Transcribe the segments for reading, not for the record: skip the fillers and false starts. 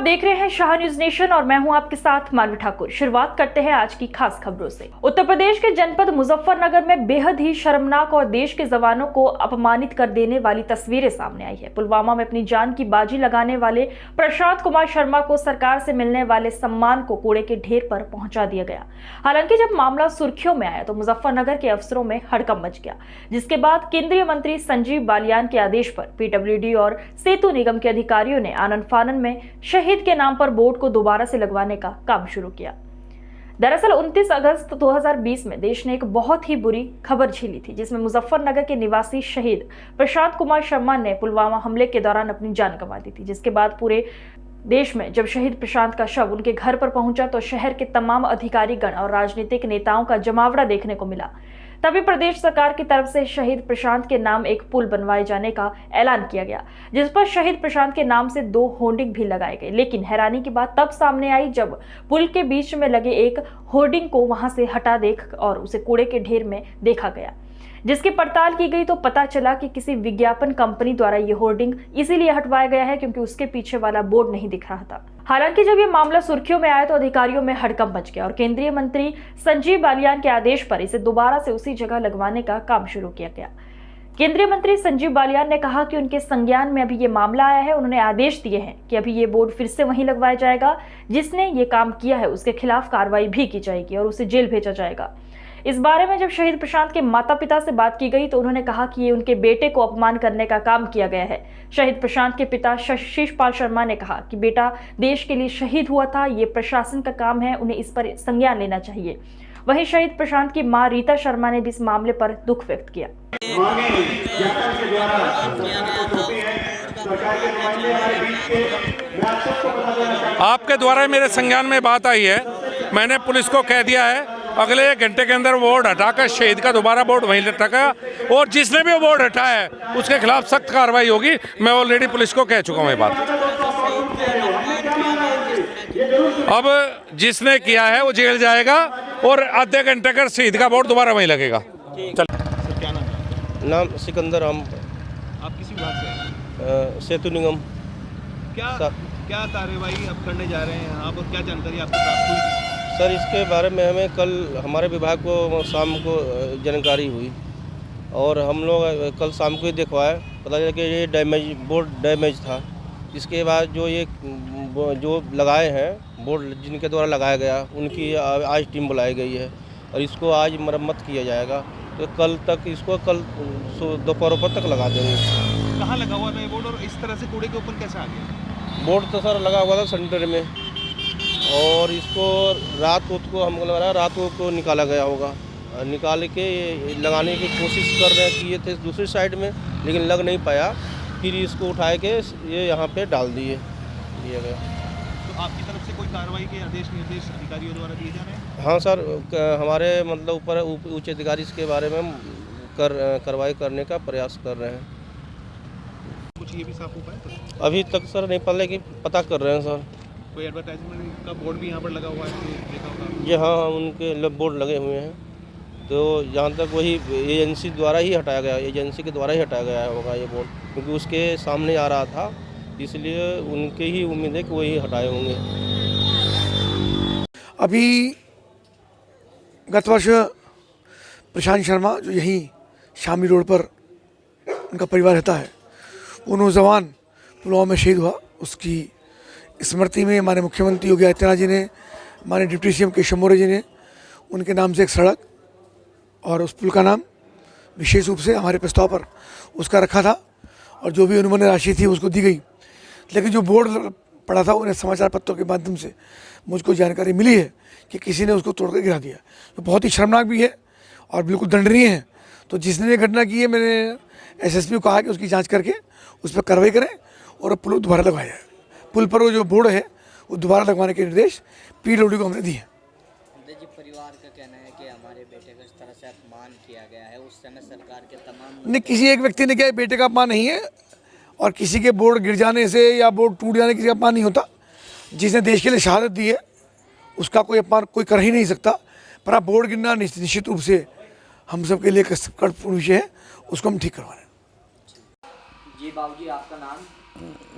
देख रहे हैं शाह न्यूज नेशन और मैं हूं आपके साथ मानवी ठाकुर। शुरुआत करते हैं आज की खास खबरों से। उत्तर प्रदेश के जनपद मुजफ्फरनगर में बेहद ही शर्मनाक और देश के जवानों को अपमानित कर देने वाली तस्वीरें सामने आई है। पुलवामा में अपनी जान की बाजी लगाने वाले प्रशांत कुमार शर्मा को सरकार से मिलने वाले सम्मान को कूड़े के ढेर पर पहुंचा दिया गया। हालांकि जब मामला सुर्खियों में आया तो मुजफ्फरनगर के अफसरों में हड़कंप मच गया, जिसके बाद केंद्रीय मंत्री संजीव बालियान के आदेश पर पीडब्ल्यूडी और सेतु निगम के अधिकारियों ने आनन फानन में शहीद के नाम पर बोर्ड को दोबारा से लगवाने का काम शुरू किया। दरअसल 29 अगस्त 2020 में देश ने एक बहुत ही बुरी खबर झेली थी, जिसमें मुजफ्फरनगर के निवासी शहीद प्रशांत कुमार शर्मा ने पुलवामा हमले के दौरान अपनी जान गंवा दी थी। जिसके बाद पूरे देश में जब शहीद प्रशांत का शव उनके घर पर पहुंचा तो शहर के तमाम अधिकारीगण और राजनीतिक नेताओं का जमावड़ा देखने को मिला। तभी प्रदेश सरकार की तरफ से शहीद प्रशांत के नाम एक पुल बनवाए जाने का ऐलान किया गया, जिस पर शहीद प्रशांत के नाम से 2 होर्डिंग भी लगाए गए। लेकिन हैरानी की बात तब सामने आई जब पुल के बीच में लगे एक होर्डिंग को वहां से हटा देख और उसे कूड़े के ढेर में देखा गया। जिसकी पड़ताल की गई तो पता चला कि किसी विज्ञापन कंपनी द्वारा ये होर्डिंग इसीलिए हटवाया गया है क्योंकि उसके पीछे वाला बोर्ड नहीं दिख रहा था। हालांकि जब ये मामला सुर्खियों में आया तो अधिकारियों में हड़कंप मच गया और केंद्रीय मंत्री संजीव बालियान के आदेश पर इसे दोबारा से उसी जगह लगवाने का काम शुरू किया गया। केंद्रीय मंत्री संजीव बालियान ने कहा कि उनके संज्ञान में अभी ये मामला आया है। उन्होंने आदेश दिए हैं कि अभी ये बोर्ड फिर से वहीं लगवाया जाएगा। जिसने ये काम किया है उसके खिलाफ कार्रवाई भी की जाएगी और उसे जेल भेजा जाएगा। इस बारे में जब शहीद प्रशांत के माता पिता से बात की गई तो उन्होंने कहा कि ये उनके बेटे को अपमान करने का काम किया गया है। शहीद प्रशांत के पिता शिशपाल शर्मा ने कहा कि बेटा देश के लिए शहीद हुआ था, ये प्रशासन का काम है, उन्हें इस पर संज्ञान लेना चाहिए। वहीं शहीद प्रशांत की मां रीता शर्मा ने भी इस मामले पर दुख व्यक्त किया। आपके द्वारा मेरे संज्ञान में बात आई है, मैंने पुलिस को कह दिया है अगले 1 घंटे के अंदर बोर्ड हटाकर शहीद का दोबारा बोर्ड वहीं लटका और जिसने भी वो बोर्ड हटाया है उसके खिलाफ सख्त कार्रवाई होगी। मैं ऑलरेडी पुलिस को कह चुका हूँ ये बात। अब जिसने किया है वो जेल जाएगा और आधे घंटे का शहीद का बोर्ड दोबारा वहीं लगेगा। चल सर, क्या नाम है? नाम सिकंदर हम। आप किसी विभाग से हैं? सेतु निगम। क्या कार्रवाई अब करने जा रहे हैं यहाँ पर, क्या जानकारी आपको प्राप्त हुई? सर, इसके बारे में हमें कल हमारे विभाग को शाम को जानकारी हुई और हम लोग कल शाम को ही देखवाए, पता चला कि ये बोर्ड डैमेज था। इसके बाद जो लगाए हैं बोर्ड जिनके द्वारा लगाया गया उनकी आज टीम बुलाई गई है और इसको आज मरम्मत किया जाएगा। तो कल तक इसको दोपहर तक लगा देंगे। कहाँ लगा हुआ था ये बोर्ड और इस तरह से कूड़े के ऊपर कैसे आ गया? बोर्ड तो सर लगा हुआ था सेंटर में और इसको रात को हमको लग रहा है रात को निकाला गया होगा। निकाल के लगाने की कोशिश कर रहे हैं किए थे दूसरी साइड में, लेकिन लग नहीं पाया। फिर इसको उठाए के ये यहाँ पे डाल दिया गया। तो आपकी तरफ से कोई कार्रवाई के आदेश निर्देश अधिकारियों द्वारा दिए जा रहे हैं? हाँ सर, हमारे मतलब ऊपर उच्च अधिकारी इसके बारे में कार्रवाई करने का प्रयास कर रहे हैं। कुछ ये भी साफ हो पाए तो? अभी तक सर नहीं पता, लेकिन पता कर रहे हैं सर। कोई एडवर्टाइजमेंट का बोर्ड भी यहाँ पर लगा हुआ है तो देखा होगा? जी हाँ, उनके बोर्ड लगे हुए हैं। तो जहाँ तक वही एजेंसी द्वारा ही हटाया गया, एजेंसी के द्वारा ही हटाया गया होगा ये बोर्ड, क्योंकि उसके सामने आ रहा था, इसलिए उनके ही उम्मीद है कि वही हटाए होंगे। अभी गत वर्ष प्रशांत शर्मा जो यहीं शामी रोड पर उनका परिवार रहता है, वो नौजवान पुलवामा में शहीद हुआ, उसकी स्मृति में हमारे मुख्यमंत्री योगी आदित्यनाथ जी ने, हमारे डिप्टी सीएम केशव मौर्य जी ने उनके नाम से एक सड़क और उस पुल का नाम विशेष रूप से हमारे प्रस्ताव पर उसका रखा था और जो भी अनुमोदन राशि थी उसको दी गई। लेकिन जो बोर्ड पड़ा था उन्हें समाचार पत्रों के माध्यम से मुझको जानकारी मिली है कि किसी ने उसको तोड़कर गिरा दिया, तो बहुत ही शर्मनाक भी है और बिल्कुल दंडनीय है। तो जिसने ये घटना की है, मैंने एसएसपी को कहा कि उसकी जाँच करके उस पर कार्रवाई करें और पुल दोबारा लगवाया जाए। पुल पर वो जो बोर्ड है वो दोबारा लगवाने के निर्देश पीडब्ल्यूडी को हमने दिए हैं। जी, परिवार का कहना है कि हमारे बेटे का इस तरह से अपमान किया गया है। उस समय सरकार के तमाम नहीं, किसी एक व्यक्ति ने किया, बेटे का अपमान नहीं है और किसी के बोर्ड गिर जाने से या बोर्ड टूट जाने किसी का अपमान नहीं होता। जिसने देश के लिए शहादत दी है उसका कोई अपमान कोई कर ही नहीं सकता। पर आप बोर्ड गिरना निश्चित रूप से हम सब के लिए कष्टपूर्ण विषय है, उसको हम ठीक करवा रहे हैं। जी बाबूजी, आपका नाम?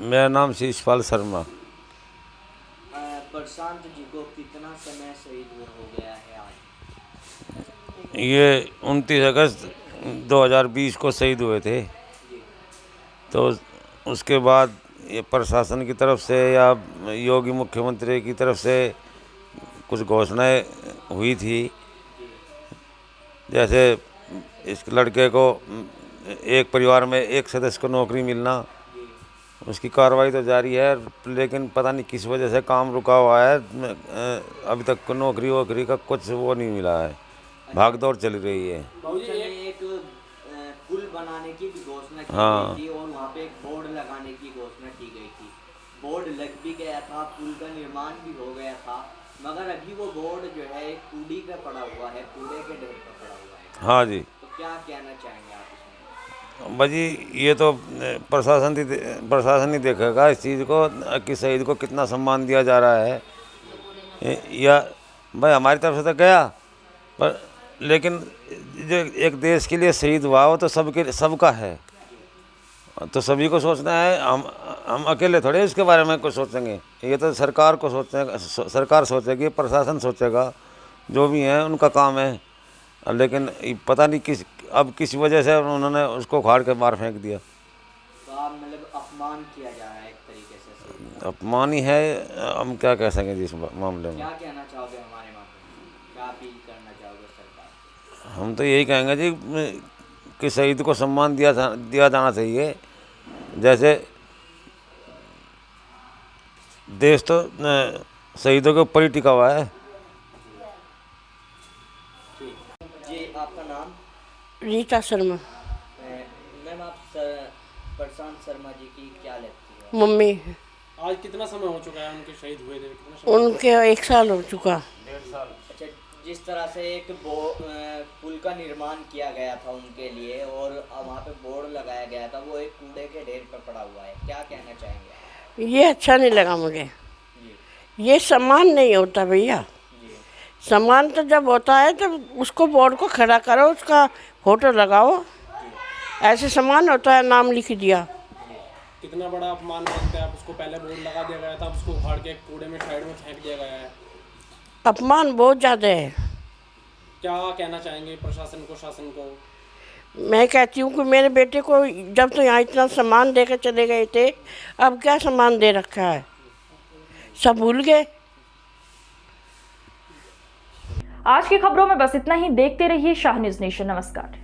मेरा नाम शिशपाल शर्मा। प्रशांत जी को कितना समय शहीद हो गया है आज? ये 29 अगस्त 2020 को शहीद हुए थे। तो उसके बाद ये प्रशासन की तरफ से या योगी मुख्यमंत्री की तरफ से कुछ घोषणाएं हुई थी, जैसे इस लड़के को एक परिवार में एक सदस्य को नौकरी मिलना, उसकी कार्रवाई तो जारी है, लेकिन पता नहीं किस वजह से काम रुका हुआ है। अभी तक को नौकरी वोकरी का कुछ वो नहीं मिला है, भागदौड़ चल रही है। एक पुल बनाने की भी घोषणा की हाँ। गई थी और वहाँ पे एक बोर्ड लगाने की घोषणा की गई थी। बोर्ड लग भी गया था, पुल का निर्माण भी हो गया था, मगर अभी वो बोर्ड जो है एक कूड़ी पे पड़ा हुआ है, कूड़े के ढेर पर पड़ा हुआ है। हाँ जी। तो क्या कहना चाहेंगे आप इसमें? भाजी ये तो प्रशासन ही देखेगा इस चीज़ को कि शहीद को कितना सम्मान दिया जा रहा है। या भाई हमारी तरफ से तो गया, पर लेकिन जो एक देश के लिए शहीद हुआ वो तो सबका है, तो सभी को सोचना है। हम अकेले थोड़े इसके बारे में कुछ सोचेंगे, ये तो सरकार को सरकार सोचेगी, प्रशासन सोचेगा, जो भी है उनका काम है। लेकिन पता नहीं किस वजह से उन्होंने उसको उखाड़ के बाहर फेंक दिया। तो आप मतलब अपमान किया जा रहा है एक तरीके से। अपमान ही है, हम क्या कह सकें इस मामले में। क्या कहना चाहोगे हमारे माध्यम से, क्या अपील करना चाहोगे सरकार से? हम तो यही कहेंगे जी कि शहीद को सम्मान दिया जाना चाहिए। जैसे देश तो शहीदों के ऊपर ही टिका हुआ है। जी आपका नाम? रीता शर्मा। मैम आप प्रशांत शर्मा जी की क्या लगती है? मम्मी। आज कितना समय हो चुका है उनके शहीद हुए थे? कितना समय? उनके 1 साल हो चुका। 1.5 साल। अच्छा, जिस तरह से एक पुल का निर्माण किया गया था उनके लिए और वहाँ पे बोर्ड लगाया गया था, वो एक कूड़े के ढेर पर पड़ा हुआ है, क्या कहना चाहेंगे? ये अच्छा नहीं लगा मुझे। जी ये सम्मान नहीं होता भैया। जी सम्मान तो जब होता है तो उसको बोर्ड को खड़ा करो, उसका फोटो लगाओ, ऐसे सम्मान होता है, नाम लिख दिया। कितना बड़ा अपमान मानते हैं आप उसको? पहले बोर्ड लगा दिया गया था, उसको उखाड़ के कूड़े में साइड में फेंक दिया गया है। अपमान बहुत ज़्यादा है। क्या कहना चाहेंगे प्रशासन को, शासन को? मैं कहती हूँ कि मेरे बेटे को जब तो यहाँ इतना सम्मान दे के चले गए थे, अब क्या सम्मान दे रखा है, सब भूल गए। आज की खबरों में बस इतना ही। देखते रहिए शाह न्यूज़ नेशन। नमस्कार।